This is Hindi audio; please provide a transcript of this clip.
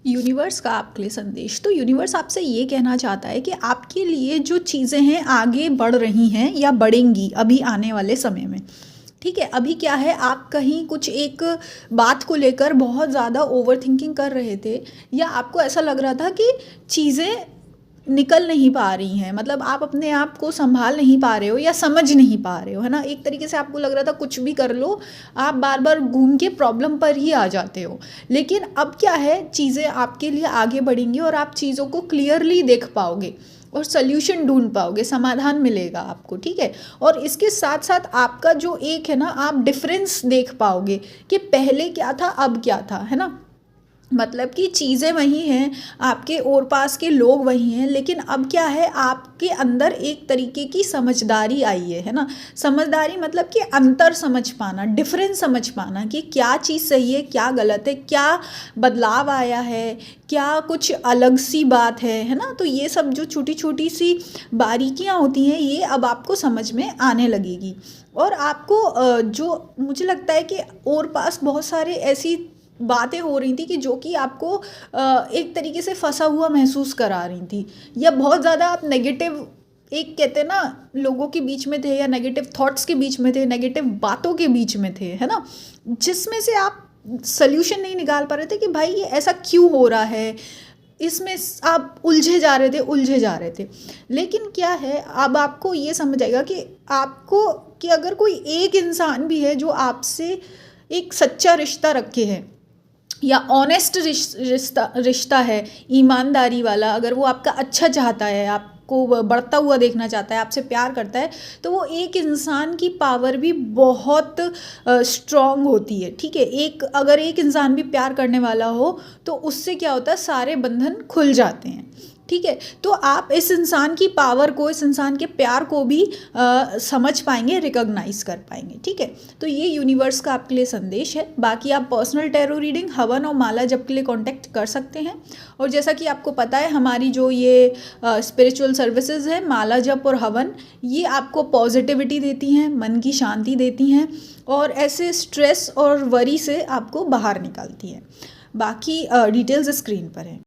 यूनिवर्स का आपके लिए संदेश। तो यूनिवर्स आपसे ये कहना चाहता है कि आपके लिए जो चीज़ें हैं आगे बढ़ रही हैं या बढ़ेंगी अभी आने वाले समय में। ठीक है, अभी क्या है, आप कहीं कुछ एक बात को लेकर बहुत ज़्यादा ओवर थिंकिंग कर रहे थे, या आपको ऐसा लग रहा था कि चीज़ें निकल नहीं पा रही हैं, मतलब आप अपने आप को संभाल नहीं पा रहे हो या समझ नहीं पा रहे हो, है ना। एक तरीके से आपको लग रहा था कुछ भी कर लो, आप बार बार घूम के प्रॉब्लम पर ही आ जाते हो। लेकिन अब क्या है, चीज़ें आपके लिए आगे बढ़ेंगी और आप चीज़ों को क्लियरली देख पाओगे और सल्यूशन ढूंढ पाओगे, समाधान मिलेगा आपको। ठीक है, और इसके साथ साथ आपका जो एक है ना, आप डिफरेंस देख पाओगे कि पहले क्या था अब क्या था, है ना। मतलब कि चीज़ें वही हैं, आपके और पास के लोग वही हैं, लेकिन अब क्या है, आपके अंदर एक तरीके की समझदारी आई है ना। समझदारी मतलब कि अंतर समझ पाना, डिफरेंस समझ पाना कि क्या चीज़ सही है, क्या गलत है, क्या बदलाव आया है, क्या कुछ अलग सी बात है ना। तो ये सब जो छोटी छोटी सी बारीकियाँ होती हैं, ये अब आपको समझ में आने लगेगी। और आपको जो मुझे लगता है कि और पास बहुत सारे ऐसी बातें हो रही थी कि जो कि आपको एक तरीके से फंसा हुआ महसूस करा रही थी, या बहुत ज़्यादा आप नेगेटिव, एक कहते हैं ना, लोगों के बीच में थे, या नेगेटिव थॉट्स के बीच में थे, नेगेटिव बातों के बीच में थे, है ना, जिसमें से आप सल्यूशन नहीं निकाल पा रहे थे कि भाई ये ऐसा क्यों हो रहा है, इसमें आप उलझे जा रहे थे, उलझे जा रहे थे। लेकिन क्या है, अब आपको ये समझ आएगा कि आपको, कि अगर कोई एक इंसान भी है जो आपसे एक सच्चा रिश्ता रखे है, या ऑनेस्ट रिश्ता रिश्ता है, ईमानदारी वाला, अगर वो आपका अच्छा चाहता है, आपको बढ़ता हुआ देखना चाहता है, आपसे प्यार करता है, तो वो एक इंसान की पावर भी बहुत स्ट्रॉन्ग होती है। ठीक है, एक अगर एक इंसान भी प्यार करने वाला हो तो उससे क्या होता है, सारे बंधन खुल जाते हैं। ठीक है, तो आप इस इंसान की पावर को, इस इंसान के प्यार को भी समझ पाएंगे, रिकॉग्नाइज कर पाएंगे। ठीक है, तो ये यूनिवर्स का आपके लिए संदेश है। बाकी आप पर्सनल टैरो रीडिंग, हवन और माला जप के लिए कांटेक्ट कर सकते हैं। और जैसा कि आपको पता है, हमारी जो ये स्पिरिचुअल सर्विसेज है, माला जप और हवन, ये आपको पॉजिटिविटी देती हैं, मन की शांति देती हैं, और ऐसे स्ट्रेस और वरी से आपको बाहर निकालती हैं। बाकी डिटेल्स स्क्रीन पर है।